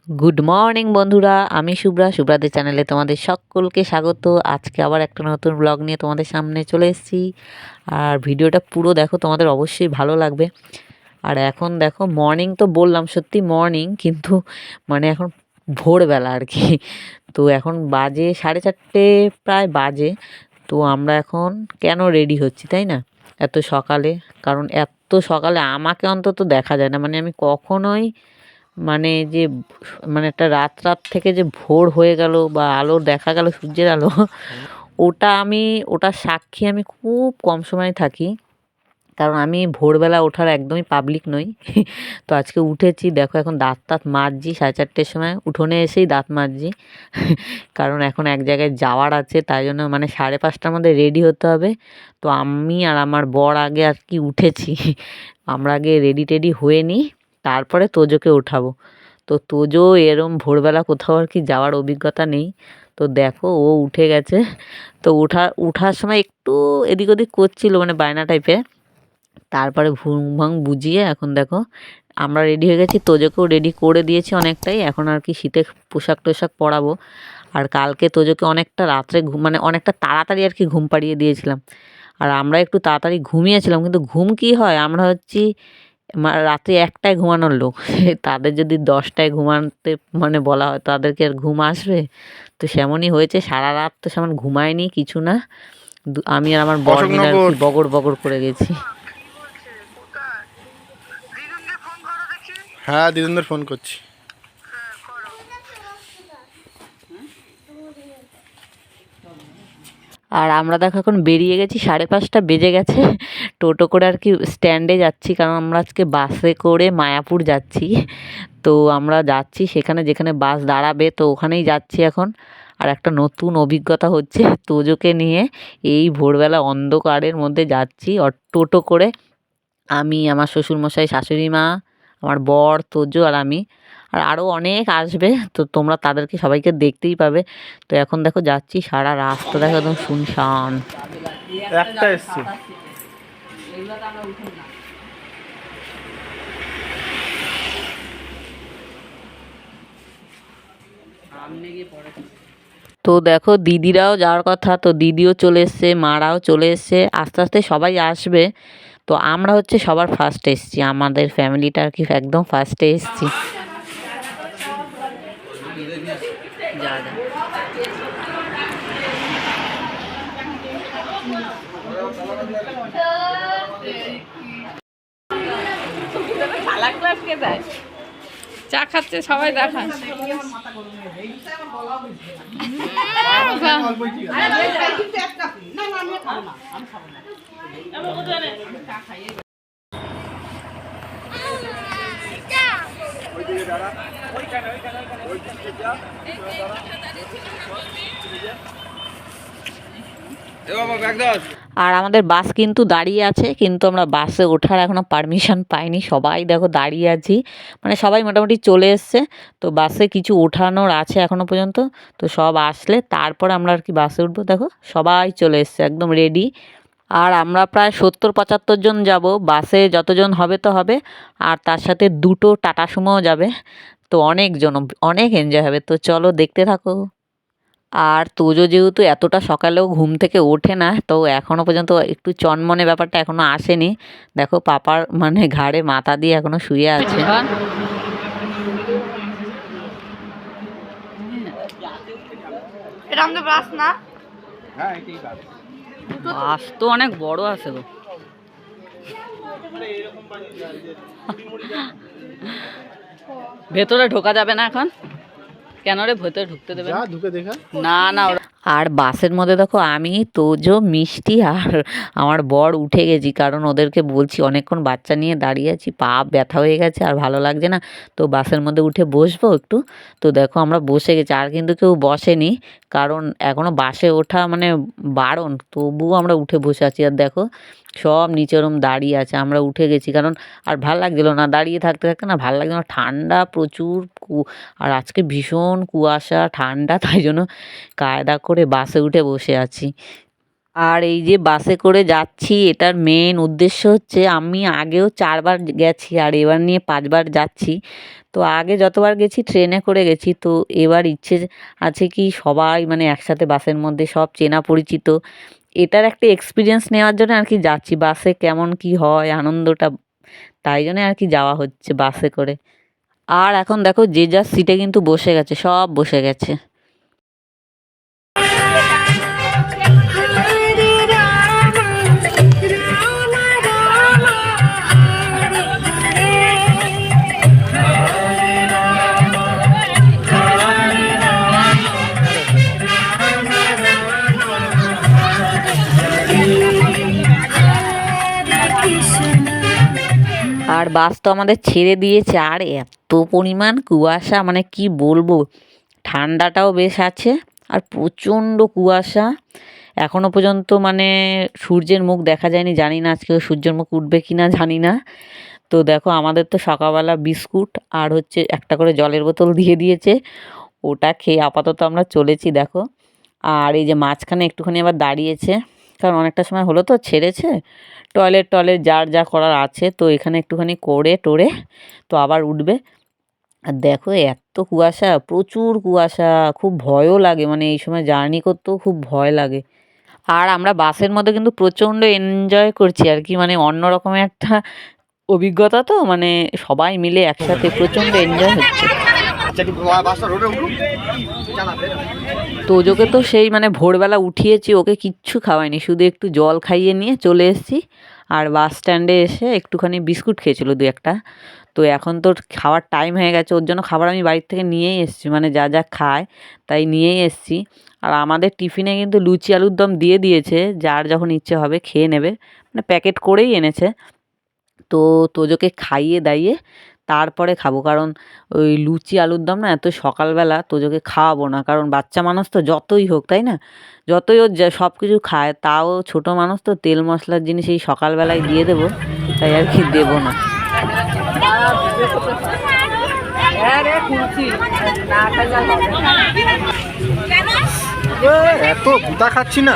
Good morning বন্ধুরা, আমি শুভ্রাদের চ্যানেলে তোমাদের সকলকে স্বাগত। আজকে আবার একটা নতুন ব্লগ নিয়ে তোমাদের সামনে চলে এসেছি। আর ভিডিওটা পুরো দেখো, তোমাদের অবশ্যই ভালো লাগবে। আর এখন দেখো, মর্নিং তো বললাম, সত্যি মর্নিং, কিন্তু মানে এখন ভোরবেলা আর কি। তো এখন বাজে 4:30 প্রায় বাজে। তো আমরা এখন কেন রেডি হচ্ছি তাই না, এত সকালে? কারণ এত সকালে আমাকে অন্তত দেখা যায় না, মানে আমি কখনোই, মানে যে মানে একটা রাত থেকে যে ভোর হয়ে গেল বা আলো দেখা গেল, সূর্যের আলো, ওটার সাক্ষী আমি খুব কম সময় থাকি। কারণ আমি ভোরবেলা ওঠার একদমই পাবলিক নই। তো আজকে উঠেছি, দেখো এখন দাঁত মাজছি 4:30 সময়, উঠোনে এসেই দাঁত মাজছি। কারণ এখন এক জায়গায় যাওয়ার আছে, তাই জন্য মানে 5:30টার মধ্যে রেডি হতে হবে। তো আমি আর আমার বর আগে আর কি উঠেছি। আমরা আগে রেডি টেডি হয়ে নিই, তারপরে তোজোকে ওঠাবো। তো তোজো এরম ভোরবেলা কোথাও আর কি যাওয়ার অভিজ্ঞতা নেই। তো দেখো ও উঠে গেছে। তো ওঠার সময় একটু এদিক ওদিক করছিল, মানে বায়না টাইপের। তারপরে ঘুম ভাঙ বুঝিয়ে এখন দেখো আমরা রেডি হয়ে গেছি, তোজোকেও রেডি করে দিয়েছি অনেকটাই। এখন আর কি শীতের পোশাক টোশাক পরাবো। আর কালকে তোজোকে অনেকটা রাত্রে মানে অনেকটা তাড়াতাড়ি আর কি ঘুম পাড়িয়ে দিয়েছিলাম। আর আমরা একটু তাড়াতাড়ি ঘুমিয়েছিলাম, কিন্তু ঘুম কি হয়, আমরা হচ্ছি রাত্রি 1টায় ঘুমানোর লোক। তাদের যদি 10টায় ঘুমাতে মানে বলা হয়, তাদেরকে আর ঘুম আসবে? তো সেমনই হয়েছে, সারা রাত তো সেমন ঘুমায়নি কিছু না। আমি আর আমার বর মিলে আর কি বগর বগর করে গেছি। হ্যাঁ, দিদুনদের ফোন করছি। আর আমরা দেখো এখন বেরিয়ে গেছি, 5:30 বেজে গেছে। টোটো করে আর কি স্ট্যান্ডে যাচ্ছি, কারণ আমরা আজকে বাসে করে মায়াপুর যাচ্ছি। তো আমরা যাচ্ছি সেখানে, যেখানে বাস দাঁড়াবে, তো ওখানেই যাচ্ছি এখন। আর একটা নতুন অভিজ্ঞতা হচ্ছে, তোজোকে নিয়ে এই ভোরবেলা অন্ধকারের মধ্যে যাচ্ছি টোটো করে। আমি, আমার শ্বশুরমশাই, শাশুড়ি মা, আমার বর, তোজো আর আমি। আর আরও অনেক আসবে, তো তোমরা তাদেরকে সবাইকে দেখতেই পাবে। তো এখন দেখো যাচ্ছি, সারা রাস্তা দেখো একদম শুনশান। একটা এসছে। তো দেখো দিদিরাও যাওয়ার কথা, তো দিদিও চলে এসছে, মারাও চলে এসছে, আস্তে আস্তে সবাই আসবে। তো আমরা হচ্ছে সবার ফার্স্টে এসছি, আমাদের ফ্যামিলিটা আর কি একদম ফার্স্টে এসছি। যা যা। চা খাচ্ছে সবাই, দেখা আর আমাদের বাস কিন্তু দাঁড়িয়ে আছে, কিন্তু আমরা বাসে ওঠার এখনও পারমিশন পাইনি। সবাই দেখো দাঁড়িয়ে আছি, মানে সবাই মোটামুটি চলে এসছে। তো বাসে কিছু ওঠানোর আছে এখনও পর্যন্ত। তো সব আসলে তারপরে আমরা আর কি বাসে উঠবো। দেখো সবাই চলে এসছে একদম রেডি। আর আমরা প্রায় 70-75 জন যাব, বাসে যতজন হবে তো হবে। আর তার সাথে 2টো টাটা সুমোও যাবে। তো অনেকজন, অনেক এনজয় হবে। তো চলো দেখতে থাকো। আর তোজো যেহেতু এতটা সকালেও ঘুম থেকে ওঠে না, তো এখনও পর্যন্ত একটু চনমনে ব্যাপারটা এখনও আসেনি। দেখো পাপার মানে ঘাড়ে মাথা দিয়ে এখনও শুয়ে আছে। এটা আমাদের বাস না? বাস তো অনেক বড় আছে গো। ভেতরে ঢোকা যাবে না এখন? কেন রে, ভেতরে ঢুকতে দেবে না? ঢুকে দেখা। না না। আর বাসের মধ্যে দেখো আমি, তোজো, মিষ্টি আর আমার বর উঠে গেছি, কারণ ওদেরকে বলছি অনেকক্ষণ বাচ্চা নিয়ে দাঁড়িয়ে আছি, পা ব্যথা হয়ে গেছে আর ভালো লাগছে না। তো বাসের মধ্যে উঠে বসবো একটু। তো দেখো আমরা বসে গেছি, আর কিন্তু কেউ বসেনি, কারণ এখনও বাসে ওঠা মানে বারণ, তবুও আমরা উঠে বসে আছি। আর দেখো সব নিচে ওরম দাঁড়িয়ে আছে, আমরা উঠে গেছি, কারণ আর ভাল লাগছিলো না দাঁড়িয়ে থাকতে থাকতে, না ভাল লাগছিলো না, ঠান্ডা প্রচুর। আর আজকে ভীষণ কুয়াশা ঠান্ডা, তাই জন্য কায়দা করে বাসে উঠে বসে আছি। আর এই যে বাসে করে যাচ্ছি, এটার মেন উদ্দেশ্য হচ্ছে আমি আগেও 4 বার গেছি আর এবার নিয়ে 5 বার যাচ্ছি। তো আগে যতবার গেছি ট্রেনে করে গেছি, তো এবার ইচ্ছে আছে কি সবাই মানে একসাথে বাসের মধ্যে সব চেনা পরিচিত, এটার একটা এক্সপিরিয়েন্স নেওয়ার জন্য আর কি যাচ্ছি বাসে কেমন কি হয় আনন্দটা, তাই জন্য আর কি যাওয়া হচ্ছে বাসে করে। আর এখন দেখো যে যার সিটে কিন্তু বসে গেছে, সব বসে গেছে। আর বাস তো আমাদের ছেড়ে দিয়েছে, আর এত পরিমাণ কুয়াশা মানে কি বলবো, ঠান্ডাটাও বেশ আছে আর প্রচণ্ড কুয়াশা। এখনও পর্যন্ত মানে সূর্যের মুখ দেখা যায়নি, জানি না আজকে সূর্যের মুখ উঠবে কি না জানি না। তো দেখো আমাদের তো সকালবেলা বিস্কুট আর হচ্ছে একটা করে জলের বোতল দিয়ে দিয়েছে, ওটা খেয়ে আপাতত আমরা চলেছি দেখো। আর এই যে মাঝখানে একটুখানি আবার দাঁড়িয়েছে, কারণ অনেকটা সময় হলো তো ছেড়েছে, টয়লেট যার যা করার আছে, তো এখানে একটুখানি করে টোরে তো আবার উঠবে। আর দেখো এত কুয়াশা, প্রচুর কুয়াশা, খুব ভয়ও লাগে, মানে এই সময় জার্নি করতেও খুব ভয় লাগে। আর আমরা বাসের মধ্যে কিন্তু প্রচণ্ড এনজয় করছি আর কি, মানে অন্য রকমের একটা অভিজ্ঞতা, তো মানে সবাই মিলে একসাথে প্রচণ্ড এনজয় হচ্ছে। তোজোকে তো সেই মানে ভোরবেলা উঠিয়েছি, ওকে কিচ্ছু খাওয়াইনি, শুধু একটু জল খাইয়ে নিয়ে চলে এসেছি। আর বাস স্ট্যান্ডে এসে একটুখানি বিস্কুট খেয়েছিল 2-1টা। তো এখন তোর খাওয়ার টাইম হয়ে গেছে, ওর জন্য খাবার আমি বাড়ির থেকে নিয়েই এসেছি, মানে যা যা খায় তাই নিয়েই এসেছি। আর আমাদের টিফিনে কিন্তু লুচি আলুর দম দিয়ে দিয়েছে, যার যখন ইচ্ছে হবে খেয়ে নেবে, মানে প্যাকেট করেই এনেছে। তো তোজোকে খাইয়ে দাইয়ে তারপরে খাবো, কারণ ওই লুচি আলুর দম না এত সকালবেলা তোজোকে খাওয়াবো না, কারণ বাচ্চা মানুষ তো যতই হোক তাই না, যতই ও সব কিছু খায় তাও ছোটো মানুষ তো তেল মশলার জিনিস এই সকালবেলায় দিয়ে দেবো, তাই আর কি দেবো না। এত ভুতা খাচ্ছি না।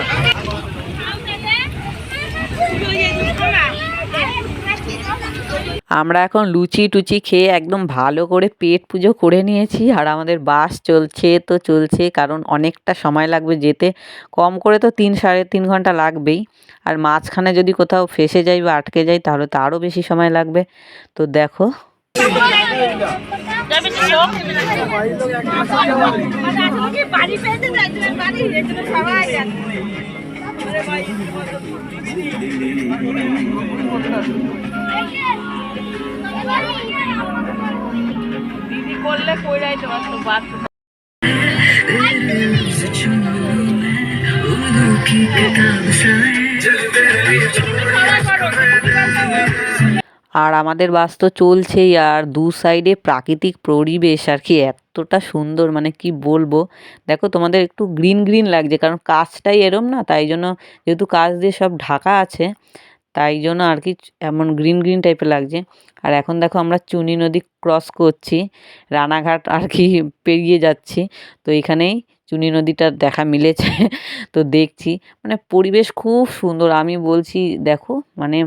আমরা এখন লুচি টুচি খেয়ে একদম ভালো করে পেট পুজো করে নিয়েছি। আর আমাদের বাস চলছে তো চলছে, কারণ অনেকটা সময় লাগবে যেতে, কম করে তো 3-3.5 ঘন্টা লাগবেই। আর মাঝখানে যদি কোথাও ফেঁসে যাই বা আটকে যাই তাহলে তো আরও বেশি সময় লাগবে। তো দেখো দিদি করলে কইরাই তো বাচ্চা আর আমাদের বাস তো চলছেই, আর দু সাইডে প্রাকৃতিক পরিবেশ আর কি এতটা সুন্দর, মানে কি বলবো। দেখো তোমাদের একটু গ্রিন গ্রিন লাগছে, কারণ কাঁচটাই এরম না, তাই জন্য যেহেতু কাঁচ দিয়ে সব ঢাকা আছে তাই জন্য আর কি এমন গ্রিন গ্রিন টাইপের লাগছে। আর এখন দেখো আমরা চুনি নদী ক্রস করছি, রানাঘাট আর কি পেরিয়ে যাচ্ছি, তো এখানেই চুনি নদীটার দেখা মিলেছে। তো দেখছি মানে পরিবেশ খুব সুন্দর, আমি বলছি দেখো মানে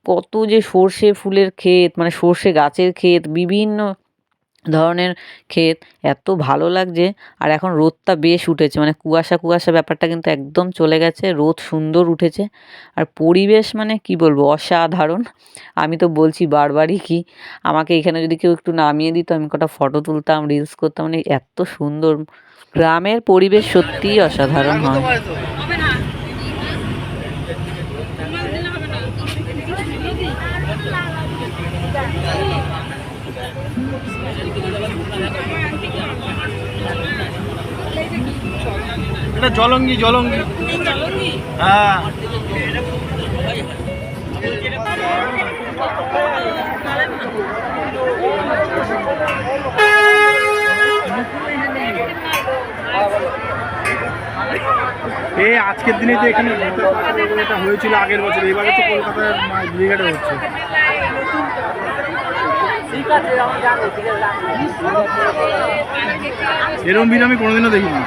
কত যে সর্ষে ফুলের ক্ষেত, মানে সর্ষে গাছের ক্ষেত, বিভিন্ন ধরনের ক্ষেত, এত ভালো লাগছে। আর এখন রোদটা বেশ উঠেছে, মানে কুয়াশা কুয়াশা ব্যাপারটা কিন্তু একদম চলে গেছে, রোদ সুন্দর উঠেছে। আর পরিবেশ মানে কি বলবো, অসাধারণ। আমি তো বলছি বারবারই কি, আমাকে এখানে যদি কেউ একটু নামিয়ে দিত আমি কটা ফটো তুলতাম, রিলস করতাম, মানে এত সুন্দর গ্রামের পরিবেশ, সত্যিই অসাধারণ হয়। এটা জলঙ্গি জলঙ্গি, হ্যাঁ এই আজকের দিনে তো এখানে এটা হয়েছিল আগের বছর, এবারে তো কলকাতার ব্রিগেডে হচ্ছে। এরকম ভিড় আমি কোনোদিনও দেখিনি।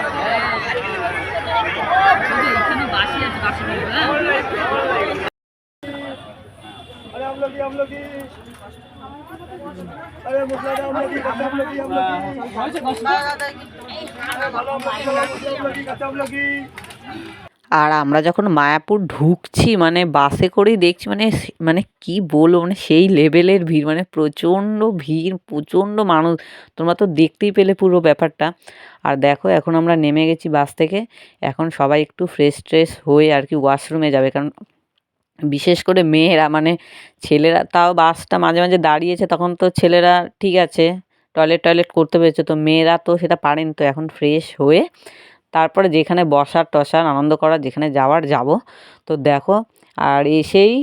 अरे मसला दाओ लगी कच्चा लगी हम लगी कच्चा लगी। আর আমরা যখন মায়াপুর ঢুকছি মানে বাসে করেই দেখছি মানে মানে কি বলবো মানে সেই লেভেলের ভিড় মানে প্রচণ্ড ভিড় প্রচণ্ড মানুষ তোমরা তো দেখতেই পেলে পুরো ব্যাপারটা। আর দেখো এখন আমরা নেমে গেছি বাস থেকে, এখন সবাই একটু ফ্রেশ ট্রেশ হয়ে আর কি ওয়াশরুমে যাবে, কারণ বিশেষ করে মেয়েরা মানে ছেলেরা তাও বাসটা মাঝে মাঝে দাঁড়িয়েছে তখন তো ছেলেরা ঠিক আছে টয়লেট করতে পেরেছে, তো মেয়েরা তো সেটা পারেন, তো এখন ফ্রেশ হয়ে তারপরে যেখানে বসার টসার আনন্দ করার যেখানে যাওয়ার যাব। তো দেখো আর এসেই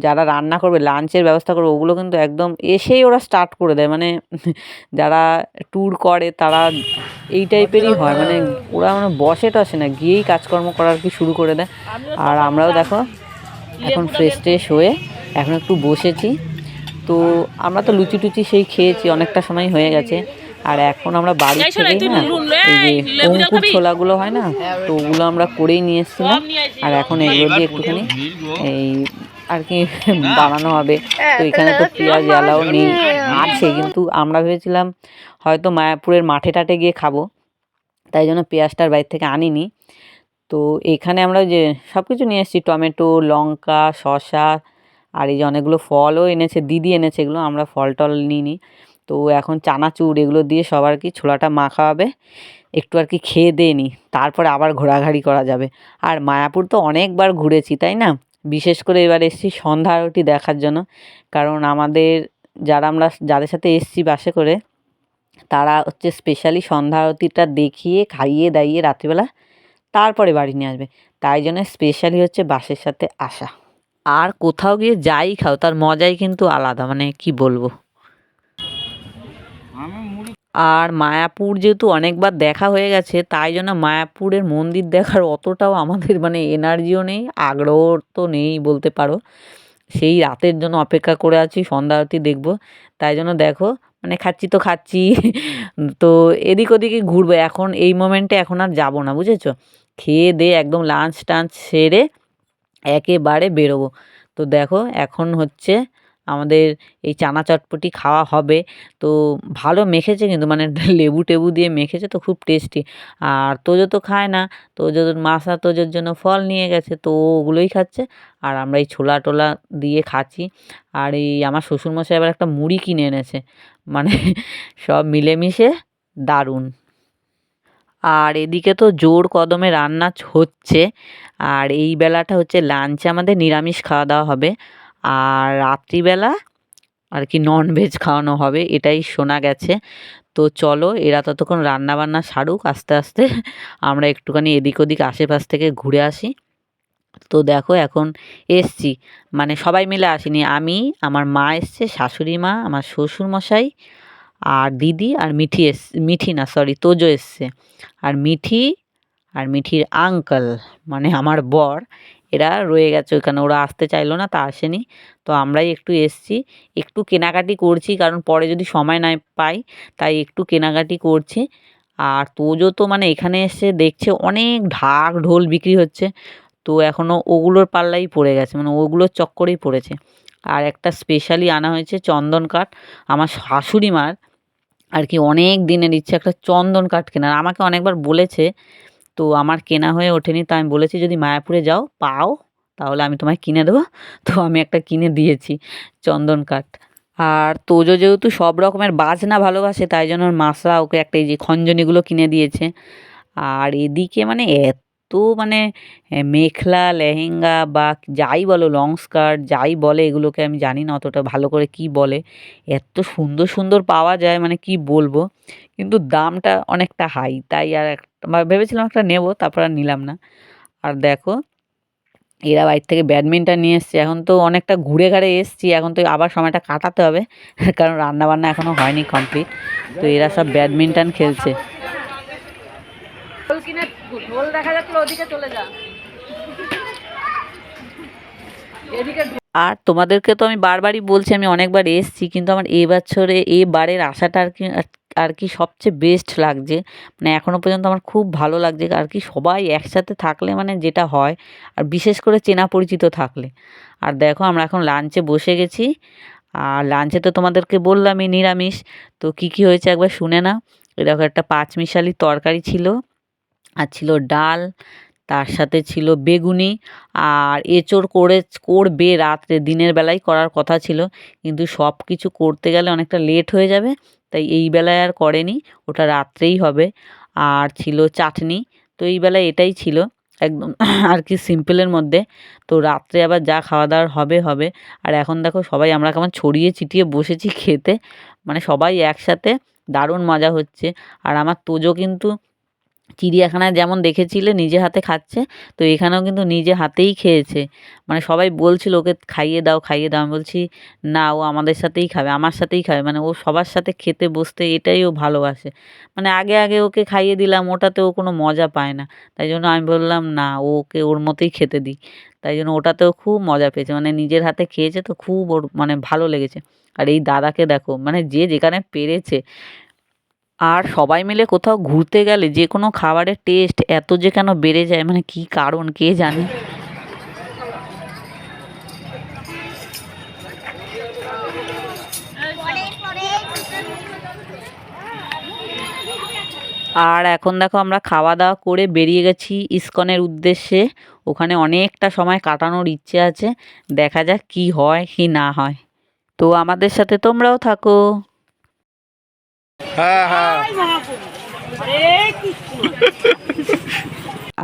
যারা রান্না করবে লাঞ্চের ব্যবস্থা করবে ওগুলো কিন্তু একদম এসেই ওরা স্টার্ট করে দেয়, মানে যারা ট্যুর করে তারা এই টাইপেরই হয়, মানে ওরা মানে বসে টসে না গিয়েই কাজকর্ম করার কি শুরু করে দেয়। আর আমরাও দেখো এখন ফ্রেশ ট্রেশ হয়ে এখন একটু বসেছি, তো আমরা তো লুচি টুচি সেই খেয়েছি অনেকটা সময় হয়ে গেছে। আর এখন আমরা বাড়ি থেকে না এই যে অঙ্কুর ছোলাগুলো হয় না, তো ওগুলো আমরা করেই নিয়ে এসেছিলাম, আর এখন এগুলো দিয়ে একটুখানি এই আর কি বানানো হবে। তো এখানে তো পেঁয়াজ জ্বালাও নেই আছে, কিন্তু আমরা ভেবেছিলাম হয়তো মায়াপুরের মাঠে টাটে গিয়ে খাবো, তাই জন্য পেঁয়াজটার বাইরে থেকে আনিনি। তো এখানে আমরা যে সব কিছু নিয়ে এসেছি টমেটো লঙ্কা শসা, আর এই যে অনেকগুলো ফলও এনেছে দিদি এনেছে, এগুলো আমরা ফল টল নিইনি। তো এখন চানাচুর এগুলো দিয়ে সব আর কি ছোলাটা মাখা হবে, একটু আর কি খেয়ে দিয়ে নিই, তারপরে আবার ঘোরাঘুরি করা যাবে। আর মায়াপুর তো অনেকবার ঘুরেছি তাই না, বিশেষ করে এবার এসেছি সন্ধ্যা আরতি দেখার জন্য, কারণ আমাদের আমরা যাদের সাথে এসেছি বাসে করে তারা হচ্ছে স্পেশালি সন্ধ্যা আরতিটা দেখিয়ে খাইয়ে দাইয়ে রাত্রিবেলা তারপরে বাড়ি নিয়ে আসবে, তাই জন্য স্পেশালি হচ্ছে বাসের সাথে আসা। আর কোথাও গিয়ে যাই খাও তার মজাই কিন্তু আলাদা, মানে কি বলবো। আর মায়াপুর যেহেতু অনেকবার দেখা হয়ে গেছে তাই জন্য মায়াপুরের মন্দির দেখার অতটাও আমাদের মানে এনার্জিও নেই, আগ্রহ তো নেই বলতে পারো। সেই রাতের জন্য অপেক্ষা করে আছি সন্ধ্যা আরতি দেখবো, তাই জন্য দেখো মানে খাচ্ছি তো খাচ্ছি তো এদিক ওদিকে ঘুরবো এখন এই মোমেন্টে, এখন আর যাবো না বুঝেছো, খেয়ে দিয়ে একদম লাঞ্চ টাঞ্চ সেরে একেবারে বেরোবো। তো দেখো এখন হচ্ছে আমাদের এই চানা চটপটি খাওয়া হবে, তো ভালো মেখেছে কিন্তু মানে লেবু টেবু দিয়ে মেখেছে তো খুব টেস্টি। আর তোজো তো খায় না, তোজোর মাসা তোজোর জন্য ফল নিয়ে গেছে তো ওগুলোই খাচ্ছে, আর আমরা এই ছোলা টোলা দিয়ে খাচ্ছি। আর এই আমার শ্বশুরমশাই আবার একটা মুড়ি কিনে এনেছে, মানে সব মিলেমিশে দারুণ। আর এদিকে তো জোর কদমে রান্না হচ্ছে, আর এই বেলাটা হচ্ছে লাঞ্চে আমাদের নিরামিষ খাওয়া দাওয়া হবে, আর রাত্রিবেলা আর কি ননভেজ খাওয়ানো হবে এটাই শোনা গেছে। তো চলো এরা ততক্ষণ রান্না বান্না সারুক আস্তে আস্তে, আমরা একটুখানি এদিক ওদিক আশেপাশ থেকে ঘুরে আসি। তো দেখো এখন এসছি মানে সবাই মিলে আসিনি, আমি আমার মা এসছে শাশুড়ি মা আমার শ্বশুরমশাই আর দিদি আর মিঠি না সরি তোজো এসছে, আর মিঠির আঙ্কেল মানে আমার বর, এরা রয়ে গেছে ওইখানে, ওরা আসতে চাইলো না তা আসেনি। তো আমরাই একটু এসছি, একটু কেনাকাটি করছি কারণ পরে যদি সময় না পাই, তাই একটু কেনাকাটি করছি। আর তোজো তো মানে এখানে এসে দেখছে অনেক ঢাক ঢোল বিক্রি হচ্ছে, তো এখনও ওগুলোর পাল্লাই পড়ে গেছে, মানে ওগুলোর চক্করেই পড়েছে। আর একটা স্পেশালি আনা হয়েছে চন্দন কাঠ, আমার শাশুড়ি মার আর কি অনেক দিনের ইচ্ছে একটা চন্দন কাঠ কেনার, আমাকে অনেকবার বলেছে, তো আমার কেনা হয়ে ওঠেনি, তো আমি বলেছি যদি মায়াপুরে যাও পাও তাহলে আমি তোমায় কিনে দেবো, তো আমি একটা কিনে দিয়েছি চন্দন কাঠ। আর তোজো যেহেতু সব রকমের বাজনা ভালোবাসে তাই জন্য ওর মাসা ওকে একটা এই যে খঞ্জনিগুলো কিনে দিয়েছে। আর এদিকে মানে এত মানে মেখলা লেহেঙ্গা বা যাই বলো লং স্কার্ট যাই বলে এগুলোকে আমি জানি না অতটা ভালো করে কি বলে, এত সুন্দর সুন্দর পাওয়া যায় মানে কি বলবো, কিন্তু দামটা অনেকটা হাই, তাই আর একটা ভেবেছিলাম একটা নেবো তারপর আর নিলাম না। আর দেখো এরা বাইরে থেকে ব্যাডমিন্টন নিয়ে এসছে, এখন তো অনেকটা ঘুরে ঘাড়ে এসছি, এখন তো আবার সময়টা কাটাতে হবে কারণ রান্নাবান্না এখনও হয়নি কমপ্লিট, তো এরা সব ব্যাডমিন্টন খেলছে। ঢোল দেখা যাচ্ছিল ওদিকে চলে যা। আর তোমাদেরকে তো আমি বারবারই বলছি আমি অনেকবার এসেছি, কিন্তু আমার এবারের আশাটা আর কি সবচেয়ে বেস্ট লাগছে, মানে এখনও পর্যন্ত আমার খুব ভালো লাগছে আর কি সবাই একসাথে থাকলে মানে যেটা হয়, আর বিশেষ করে চেনা পরিচিত থাকলে। আর দেখো আমরা এখন লাঞ্চে বসে গেছি, আর লাঞ্চে তো তোমাদেরকে বললামই নিরামিষ। তো কী কী হয়েছে একবার শুনে নাও। এই দেখো, একটা পাঁচমিশালি তরকারি ছিল, আর ছিল ডাল, তার সাথে ছিল বেগুনি, আর এঁচোড় করবে রাত্রে, দিনের বেলায় করার কথা ছিল, কিন্তু সব কিছু করতে গেলে অনেকটা লেট হয়ে যাবে, তাই এই বেলায় আর করেনি, ওটা রাত্রেই হবে। আর ছিল চাটনি। তো এই বেলায় এটাই ছিল একদম আর কি সিম্পলের মধ্যে। তো রাত্রে আবার যা খাওয়া দাওয়ার হবে হবে। আর এখন দেখো সবাই আমরা কেমন ছড়িয়ে ছিটিয়ে বসেছি খেতে, মানে সবাই একসাথে, দারুণ মজা হচ্ছে। আর আমার তোজো কিন্তু চিড়িয়াখানায় যেমন দেখেছিলে নিজে হাতে খাচ্ছে, তো এখানেও কিন্তু নিজে হাতেই খেয়েছে। মানে সবাই বলছিল ওকে খাইয়ে দাও খাইয়ে দাও, আমি বলছি না, ও আমাদের সাথেই খাবে, আমার সাথেই খাবে, মানে ও সবার সাথে খেতে বসতে এটাই ও ভালোবাসে। মানে আগে আগে ওকে খাইয়ে দিলাম, ওটাতে ও কোনো মজা পায় না, তাই জন্য আমি বললাম না, ওকে ওর মতোই খেতে দিই। তাই জন্য ওটাতেও খুব মজা পেয়েছে, মানে নিজের হাতে খেয়েছে তো খুব ওর মানে ভালো লেগেছে। আর এই দাদাকে দেখো, মানে যে যেখানে পেরেছে। আর সবাই মিলে কোথাও ঘুরতে গেলে যে কোনো খাবারের টেস্ট এত যে কেন বেড়ে যায়, মানে কী কারণ কে জানে। আর এখন দেখো আমরা খাওয়া দাওয়া করে বেরিয়ে গেছি ইসকনের উদ্দেশ্যে। ওখানে অনেকটা সময় কাটানোর ইচ্ছে আছে, দেখা যাক কি হয় কি না হয়। তো আমাদের সাথে তোমরাও থাকো। হ্যাঁ হ্যাঁ,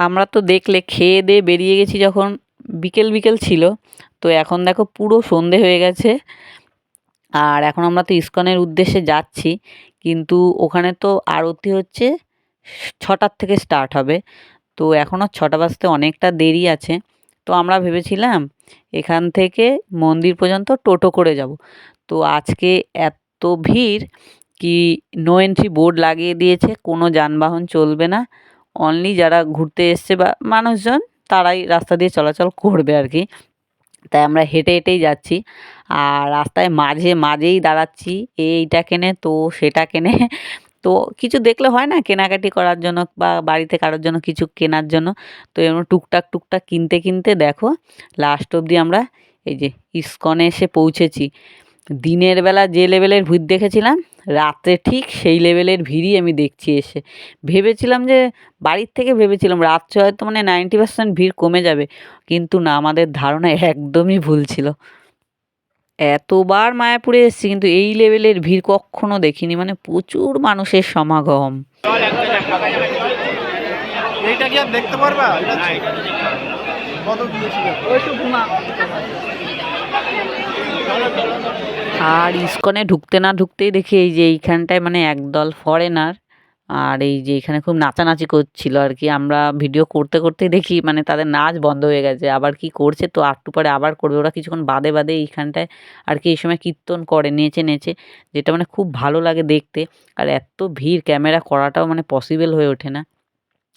আমরা তো দেখলে খেয়ে দিয়ে বেরিয়ে গেছি যখন, বিকেল বিকেল ছিল। তো এখন দেখো পুরো সন্ধে হয়ে গেছে। আর এখন আমরা তো ইসকনের উদ্দেশ্যে যাচ্ছি, কিন্তু ওখানে তো আরতি হচ্ছে 6টার থেকে স্টার্ট হবে। তো এখনও 6টা বাজতে অনেকটা দেরি আছে। তো আমরা ভেবেছিলাম এখান থেকে মন্দির পর্যন্ত টোটো করে যাব। তো আজকে এত ভিড় কি, নো এন্ট্রি বোর্ড লাগিয়ে দিয়েছে, কোনো যানবাহন চলবে না, অনলি যারা ঘুরতে এসছে বা মানুষজন তারাই রাস্তা দিয়ে চলাচল করবে আর কি। তাই আমরা হেঁটে হেঁটেই যাচ্ছি, আর রাস্তায় মাঝে মাঝেই দাঁড়াচ্ছি, এইটা কেনে তো সেটা কেনে। তো কিছু দেখলে হয় না কেনাকাটি করার জন্য বা বাড়িতে কারোর জন্য কিছু কেনার জন্য। তো এরকম টুকটাক টুকটাক কিনতে কিনতে দেখো লাস্ট অবধি আমরা এই যে ইসকনে এসে পৌঁছেছি। দিনের বেলা যে লেভেলের ভিড় দেখেছিলাম, রাত্রে ঠিক সেই লেভেলের ভিড়ই আমি দেখছি এসে। ভেবেছিলাম যে বাড়ির থেকে ভেবেছিলাম রাত্রে হয়তো মানে 90% ভিড় কমে যাবে, কিন্তু না, আমাদের ধারণা একদমই ভুল ছিল। এতবার মায়াপুরে এসেছি কিন্তু এই লেভেলের ভিড় কখনো দেখিনি, মানে প্রচুর মানুষের সমাগম। এইটা কি আর দেখতে পারবা? কত দিয়েছিল? আর ইসকনে ঢুকতে না ঢুকতেই দেখি এই যে এইখানটায় মানে একদল ফরেনার, আর এই যে এখানে খুব নাচানাচি করছিল আর কি। আমরা ভিডিও করতে করতেই দেখি মানে তাদের নাচ বন্ধ হয়ে গেছে, আবার কি করছে তো একটু পরে আবার করবে, ওরা কিছুক্ষণ বাদে বাদে এইখানটায় আর কি এই সময় কীর্তন করে নেচে নেচে, যেটা মানে খুব ভালো লাগে দেখতে। আর এত ভিড় ক্যামেরা করাটাও মানে পসিবল হয়ে ওঠে না।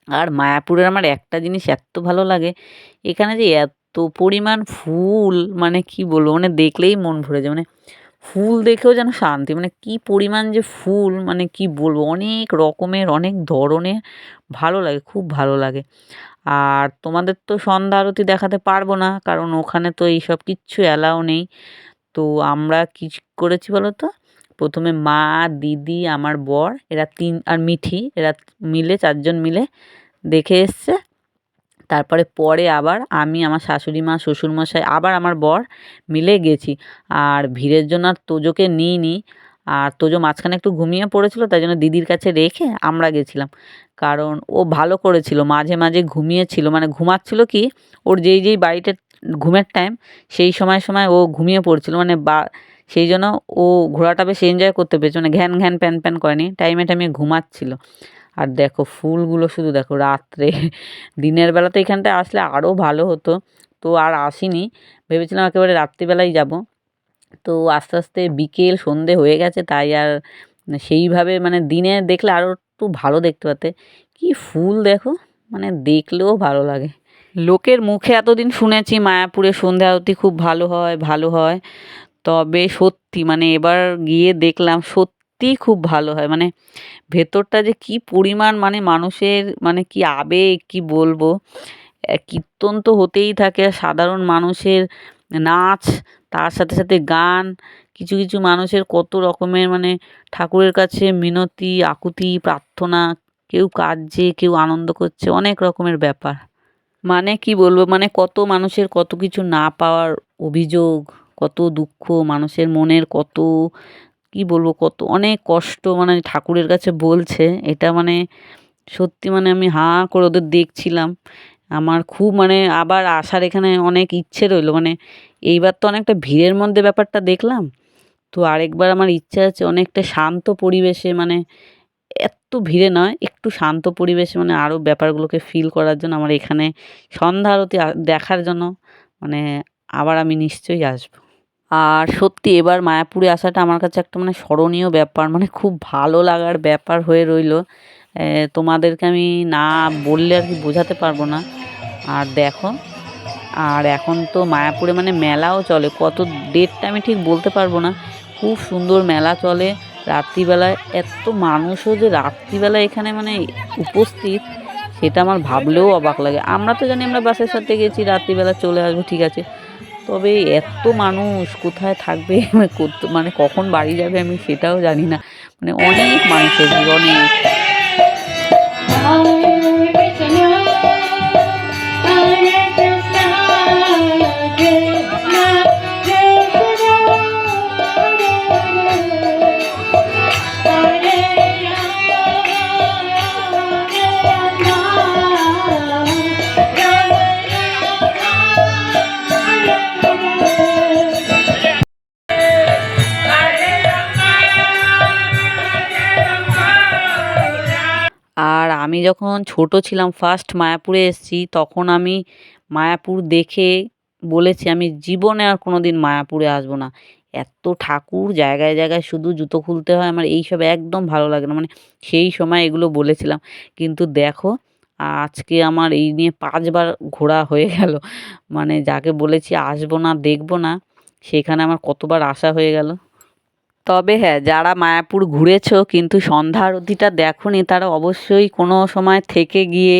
আর মায়াপুরের আমার একটা জিনিস এত ভালো লাগে, এখানে যে এত পরিমাণ ফুল, মানে কি বলবো, মানে দেখলেই মন ভরে যায়। মানে ফুল দেখেও যেন শান্তি, মানে কি পরিমাণ যে ফুল, মানে কি বলবো, অনেক রকমের অনেক ধরনের, ভালো লাগে, খুব ভালো লাগে। আর তোমাদের তো সন্ধ্যা আরতি দেখাতে পারবো না, কারণ ওখানে তো এইসব কিচ্ছু অ্যালাউ নেই। তো আমরা কী করেছি বলো তো, প্রথমে মা, দিদি, আমার বর, এরা আর মিঠি, এরা মিলে 4জন মিলে দেখে এসছে। তারপরে পরে আবার আমি, আমার শাশুড়ি মা, শ্বশুরমশাই, আবার আমার বর মিলে গেছি। আর ভিড়ের জন্য আর তোজোকে নিইনি। আর তোজো মাঝখানে একটু ঘুমিয়ে পড়েছিল, তাই জন্য দিদির কাছে রেখে আমরা গেছিলাম। কারণ ও ভালো করেছিল, মাঝে মাঝে ঘুমিয়েছিল, মানে ঘুমাচ্ছিল কি, ওর যেই যেই বাড়িতে ঘুমের টাইম সেই সময় সময় ও ঘুমিয়ে পড়ছিল, মানে বা সেই জন্য ও ঘোরাটা বেশ এনজয় করতে পেরেছে, মানে ঘ্যান ঘ্যান প্যান প্যান করেনি, টাইমে টাইমে ঘুমাচ্ছিল। আর দেখো ফুলগুলো শুধু দেখো রাত্রে, দিনের বেলা তো এখানটায় আসলে আরও ভালো হতো, তো আর আসিনি, ভেবেছিলাম একেবারে রাত্রিবেলাই যাব। তো আস্তে আস্তে বিকেল সন্ধে হয়ে গেছে, তাই আর সেইভাবে মানে দিনে দেখলে আরও একটু ভালো দেখতে পাতে। কি ফুল দেখো, মানে দেখলেও ভালো লাগে। লোকের মুখে এতদিন শুনেছি মায়াপুরে সন্ধ্যা আরতি খুব ভালো হয় ভালো হয়, তবে সত্যি মানে এবার গিয়ে দেখলাম সত্যিই খুব ভালো হয়। মানে ভেতরটা যে কি পরিমাণ মানে মানুষের মানে কি আবেগ কি বলবো, কীর্তন তো হতেই থাকে, আর সাধারণ মানুষের নাচ, তার সাথে সাথে গান, কিছু কিছু মানুষের কত রকমের মানে ঠাকুরের কাছে মিনতি, আকুতি, প্রার্থনা, কেউ কাঁদছে, কেউ আনন্দ করছে, অনেক রকমের ব্যাপার। মানে কি বলবো, মানে কত মানুষের কত কিছু না পাওয়ার অভিযোগ, কত দুঃখ, মানুষের মনের কত কি বলবো, কত অনেক কষ্ট মানে ঠাকুরের কাছে বলছে। এটা মানে সত্যি মানে আমি হাঁ করে ওদের দেখছিলাম। আমার খুব মানে আবার আসার এখানে অনেক ইচ্ছে রইলো। মানে এইবার তো অনেকটা ভিড়ের মধ্যে ব্যাপারটা দেখলাম। তো আরেকবার আমার ইচ্ছা আছে অনেকটা শান্ত পরিবেশে, মানে এত ভিড়ে নয়, একটু শান্ত পরিবেশে মানে আরও ব্যাপারগুলোকে ফিল করার জন্য আমার এখানে সন্ধ্যা আরতি দেখার জন্য মানে আবার আমি নিশ্চয়ই আসবো। আর সত্যি এবার মায়াপুরে আসাটা আমার কাছে একটা মানে স্মরণীয় ব্যাপার, মানে খুব ভালো লাগার ব্যাপার হয়ে রইলো। তোমাদেরকে আমি না বললে আর কি বোঝাতে পারবো না। আর দেখো, আর এখন তো মায়াপুরে মানে মেলাও চলে, কত ডেটটা আমি ঠিক বলতে পারবো না। খুব সুন্দর মেলা চলে রাত্রিবেলায়, এত মানুষও যে রাত্রিবেলায় এখানে মানে উপস্থিত, সেটা আমার ভাবলেও অবাক লাগে। আমরা তো জানি আমরা বাসের সাথে গেছি, রাত্রিবেলা চলে আসবো, ঠিক আছে, তবে এত মানুষ কোথায় থাকবে মানে কখন বাড়ি যাবে আমি সেটাও জানি না। মানে অনেক মানুষের ভিড়, অনেক। আর আমি যখন ছোট ছিলাম ফার্স্ট মায়াপুরে এসেছি, তখন আমি মায়াপুর দেখে বলেছি আমি জীবনে আর কোনো দিন মায়াপুরে আসবো না। এত ঠাকুর, জায়গায় জায়গায় শুধু জুতো খুলতে হয়, আমার এইসব একদম ভালো লাগে না। মানে সেই সময় এগুলো বলেছিলাম, কিন্তু দেখো আজকে আমার এই নিয়ে 5 বার ঘোরা হয়ে গেল। মানে যাকে বলেছি আসবো না, দেখবো না, সেখানে আমার কতবার আসা হয়ে গেল। তবে হ্যাঁ, যারা মায়াপুর ঘুরেছো কিন্তু সন্ধ্যা আরতিটা দেখোনি, তারা অবশ্যই কোনো সময় থেকে গিয়ে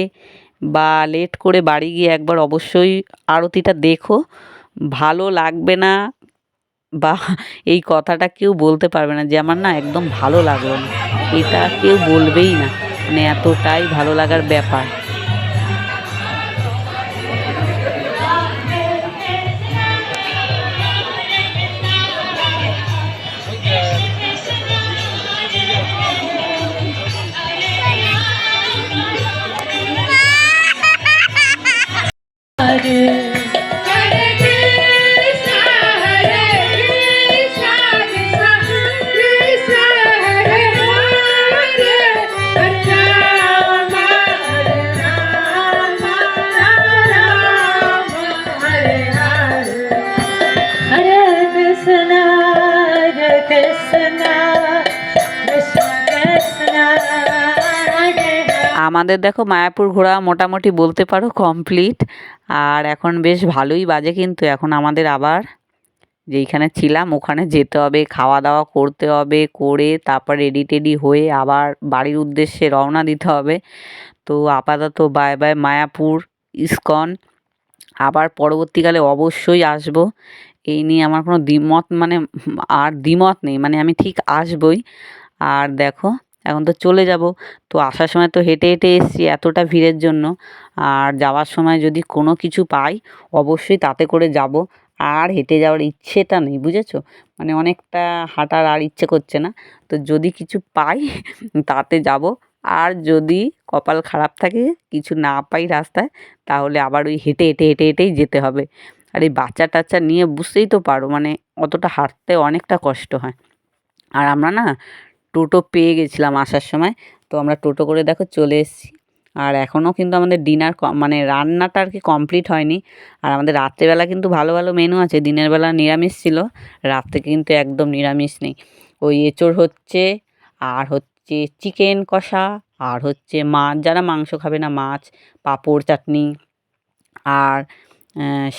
বা লেট করে বাড়ি গিয়ে একবার অবশ্যই আরতিটা দেখো। ভালো লাগবে না বা এই কথাটা কেউ বলতে পারবে না যে আমার না একদম ভালো লাগলো না, এটা কেউ বলবেই না। মানে এতটাই ভালো লাগার ব্যাপার। আমাদের দেখো মায়াপুর ঘোরা মোটামুটি বলতে পারো কমপ্লিট। আর এখন বেশ ভালোই বাজে, কিন্তু এখন আমাদের আবার যেইখানে ছিলাম ওখানে যেতে হবে, খাওয়া দাওয়া করতে হবে, করে তারপর রেডি টেডি হয়ে আবার বাড়ির উদ্দেশ্যে রওনা দিতে হবে। তো আপাতত বাই বাই মায়াপুর ইস্কন। আবার পরবর্তীকালে অবশ্যই আসবো, এই নিয়ে আমার কোনো দ্বিমত মানে আর দ্বিমত নেই, মানে আমি ঠিক আসবই। আর দেখো এখন তো চলে যাব, তো আসার সময় তো হেঁটে হেঁটে এসেছি এতটা ভিড়ের জন্য, আর যাওয়ার সময় যদি কোনো কিছু পাই অবশ্যই তাতে করে যাব। আর হেঁটে যাওয়ার ইচ্ছেটা নেই, বুঝেছো, মানে অনেকটা হাঁটার আর ইচ্ছে করছে না। তো যদি কিছু পাই তাতে যাব। আর যদি কপাল খারাপ থাকে, কিছু না পাই রাস্তায়, তাহলে আবার ওই হেঁটে হেঁটে হেঁটে হেঁটেই যেতে হবে। আর এই বাচ্চা টাচ্চা নিয়ে বুঝতেই তো পারো, মানে অতটা হাঁটতে অনেকটা কষ্ট হয়। আর আমরা না টোটো পেয়ে গেছিলাম আসার সময়, তো আমরা টোটো করে দেখো চলে এসেছি। আর এখনও কিন্তু আমাদের ডিনার মানে রান্নাটা আর কি কমপ্লিট হয়নি। আর আমাদের রাত্রেবেলা কিন্তু ভালো ভালো মেনু আছে, দিনের বেলা নিরামিষ ছিল, রাত্রে কিন্তু একদম নিরামিষ নেই। ওই এঁচোড় হচ্ছে, আর হচ্ছে চিকেন কষা, আর হচ্ছে মাছ, যারা মাংস খাবে না মাছ, পাঁপড় চাটনি, আর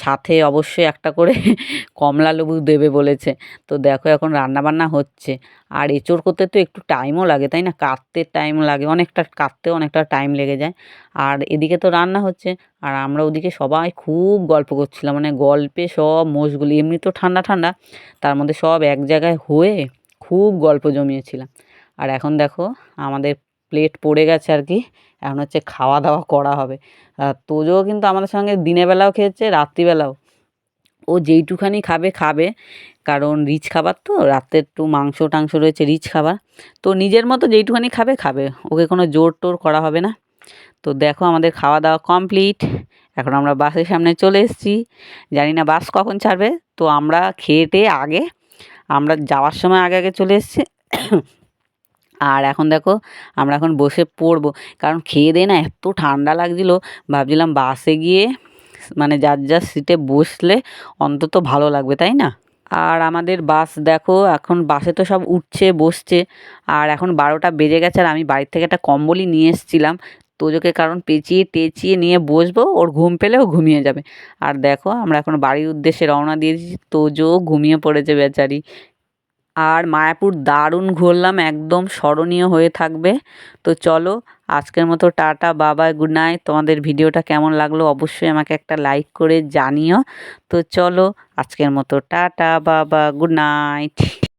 সাথে অবশ্যই একটা করে কমলা লেবু দেবে বলেছে। তো দেখো এখন রান্নাবান্না হচ্ছে। আর এঁচোড় করতে তো একটু টাইমও লাগে, তাই না? কাটতে টাইম লাগে, অনেকটা কাটতেও অনেকটা টাইম লেগে যায়। আর এদিকে তো রান্না হচ্ছে, আর আমরা ওদিকে সবাই খুব গল্প করছিলাম, মানে গল্পে সব মশগুল। এমনি তো ঠান্ডা, ঠান্ডা, তার মধ্যে সব এক জায়গায় হয়ে খুব গল্প জমিয়েছিলাম। আর এখন দেখো আমাদের প্লেট পড়ে গেছে আর কি, এখন হচ্ছে খাওয়া দাওয়া করা হবে। তোজো কিন্তু আমাদের সঙ্গে দিনের বেলাও খেয়েছে, রাত্রিবেলাও। ও যেইটুখানি খাবে, খাবে, কারণ রিচ খাবার তো, রাতে একটু মাংস টাংস রয়েছে, রিচ খাবার। তো নিজের মতো যেইটুখানি খাবে, খাবে, ওকে কোনো জোর টোর করা হবে না। তো দেখো আমাদের খাওয়া দাওয়া কমপ্লিট। এখন আমরা বাসের সামনে চলে এসেছি, জানি না বাস কখন ছাড়বে। তো আমরা খেয়ে টেয়ে আগে, আমরা যাওয়ার সময় আগে আগে চলে এসেছি। আর এখন দেখো আমরা এখন বসে পড়বো, কারণ খেয়ে দিয়ে না এত ঠান্ডা লাগছিলো, ভাবছিলাম বাসে গিয়ে মানে যার যার সিটে বসলে অন্তত ভালো লাগবে, তাই না? আর আমাদের বাস দেখো, এখন বাসে তো সব উঠছে বসছে। আর এখন 12টা বেজে গেছে, আর আমি বাড়ির থেকে একটা কম্বলই নিয়ে এসেছিলাম তোজোকে, কারণ পেঁচিয়ে টেঁচিয়ে নিয়ে বসবো, ওর ঘুম পেলে ও ঘুমিয়ে যাবে। আর দেখো আমরা এখন বাড়ির উদ্দেশ্যে রওনা দিয়ে দিয়েছি, তোজো ঘুমিয়ে পড়েছে বেচারি। আর মায়াপুর দারুণ ঘুরলাম, একদম স্মরণীয় হয়ে থাকবে। তো চলো আজকের মতো টাটা, বাবাই, গুড নাইট। তোমাদের ভিডিওটা কেমন লাগলো অবশ্যই আমাকে একটা লাইক করে জানিও। তো চলো আজকের মতো টাটা, বাবা, গুড নাইট।